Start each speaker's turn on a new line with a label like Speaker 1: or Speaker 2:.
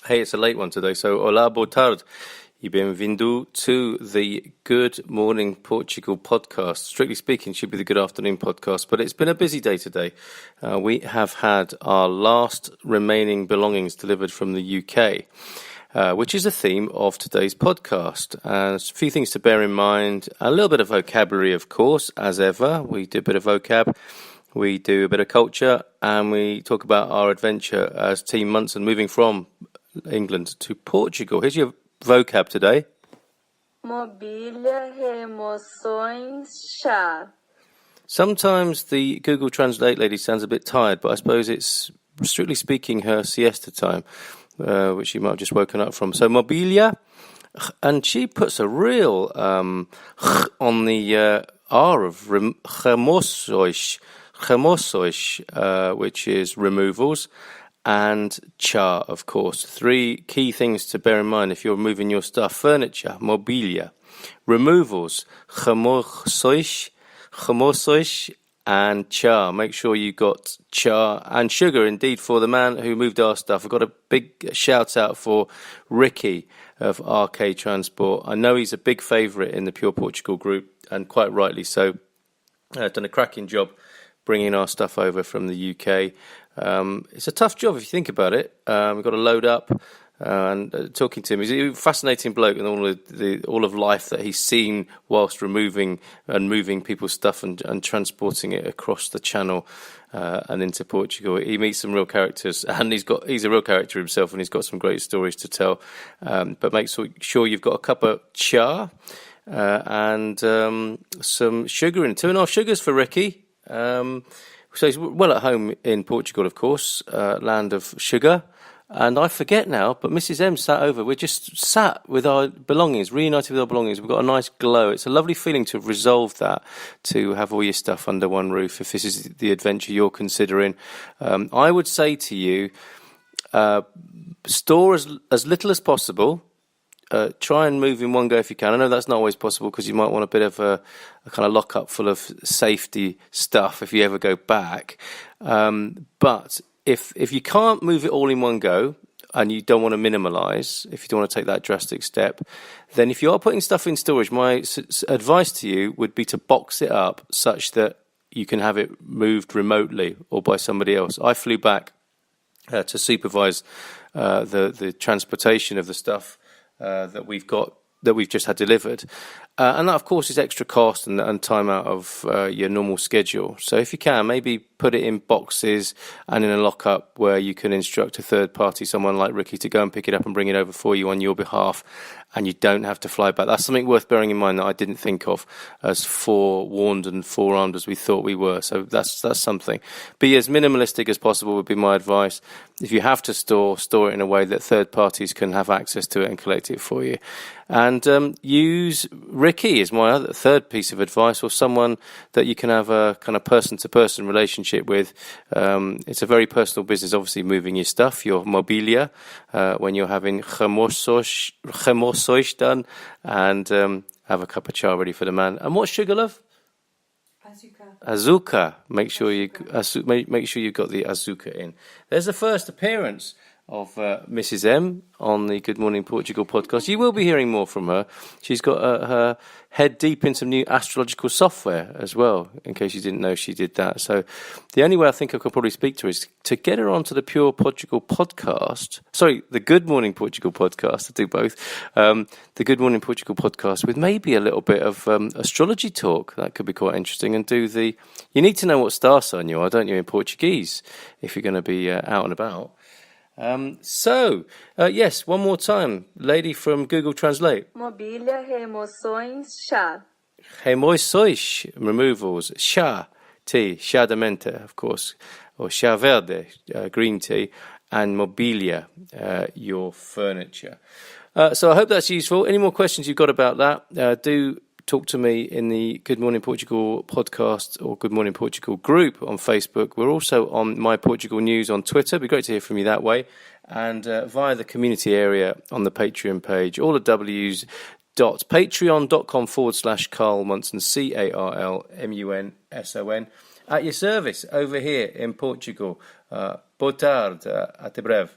Speaker 1: Hey, it's a late one today, so olá, boa tarde, e bem-vindo to the Good Morning Portugal podcast. Strictly speaking, should be the Good Afternoon podcast, but it's been a busy day today. We have had our last remaining belongings delivered from the UK, which is the theme of today's podcast. A few things to bear in mind, a little bit of vocabulary, of course, as ever. We do a bit of vocab. We do a bit of culture, and we talk about our adventure as Team Munson moving from England to Portugal. Here's your vocab today.
Speaker 2: Mobília, remoções, chá.
Speaker 1: Sometimes the Google Translate lady sounds a bit tired, but I suppose it's, strictly speaking, her siesta time, which she might have just woken up from. So mobília, and she puts a real on the R of remoções, which is removals, and chá, of course. Three key things to bear in mind if you're moving your stuff. Furniture, mobília. Removals, remoções, and chá. Make sure you got chá and sugar, indeed, for the man who moved our stuff. I've got a big shout out for Ricky of RK Transport. I know he's a big favourite in the Pure Portugal group, and quite rightly so. Done a cracking job bringing our stuff over from the UK. It's a tough job if you think about it. We've got to load up, and talking to him, he's a fascinating bloke, and all of life that he's seen whilst removing and moving people's stuff and transporting it across the channel and into Portugal. He meets some real characters, and he's a real character himself, and he's got some great stories to tell. But make sure you've got a cup of chá and some sugar in. 2.5 sugars for Ricky. So he's well at home in Portugal, of course, land of sugar. And I forget now, but Mrs. M sat over. We're just sat with our belongings, reunited with our belongings. We've got a nice glow. It's a lovely feeling to have resolved that, to have all your stuff under one roof, if this is the adventure you're considering. I would say to you, store as little as possible. Try and move in one go if you can. I know that's not always possible because you might want a bit of a kind of lock-up full of safety stuff if you ever go back. But if you can't move it all in one go and you don't want to minimalise, if you don't want to take that drastic step, then if you are putting stuff in storage, my advice to you would be to box it up such that you can have it moved remotely or by somebody else. I flew back to supervise the transportation of the stuff that we've just had delivered, and that of course is extra cost and time out of your normal schedule. So if you can, maybe put it in boxes and in a lockup where you can instruct a third party, someone like Ricky, to go and pick it up and bring it over for you on your behalf, and you don't have to fly back. That's something worth bearing in mind that I didn't think of as forewarned and forearmed as we thought we were. So that's something. Be as minimalistic as possible would be my advice. If you have to store it in a way that third parties can have access to it and collect it for you. And use Ricky as my third piece of advice, or someone that you can have a kind of person-to-person relationship with. It's a very personal business, obviously, moving your stuff, your mobília, when you're having remoções done, and have a cup of chá ready for the man. And what's sugar, love? Azuca. Make sure you've got the azuca in. There's the first appearance of Mrs. M on the Good Morning Portugal podcast. You will be hearing more from her. She's got her head deep in some new astrological software as well, in case you didn't know she did that. So the only way I think I could probably speak to her is to get her onto the Pure Portugal podcast. Sorry, the Good Morning Portugal podcast. I do both. The Good Morning Portugal podcast with maybe a little bit of astrology talk. That could be quite interesting. And you need to know what star sign you are, don't you, in Portuguese, if you're going to be out and about. Yes, one more time. Lady from Google Translate.
Speaker 2: Mobília, remoções, chá.
Speaker 1: Remoções, removals. Chá, tea. Chá de menta, of course. Or chá verde, green tea. And mobília, your furniture. So I hope that's useful. Any more questions you've got about that, do talk to me in the Good Morning Portugal podcast or Good Morning Portugal group on Facebook. We're also on My Portugal News on Twitter. It'd be great to hear from you that way. And via the community area on the Patreon page, all the W's patreon.com/Carl Munson, CarlMunson, at your service over here in Portugal. Boa tarde, até breve.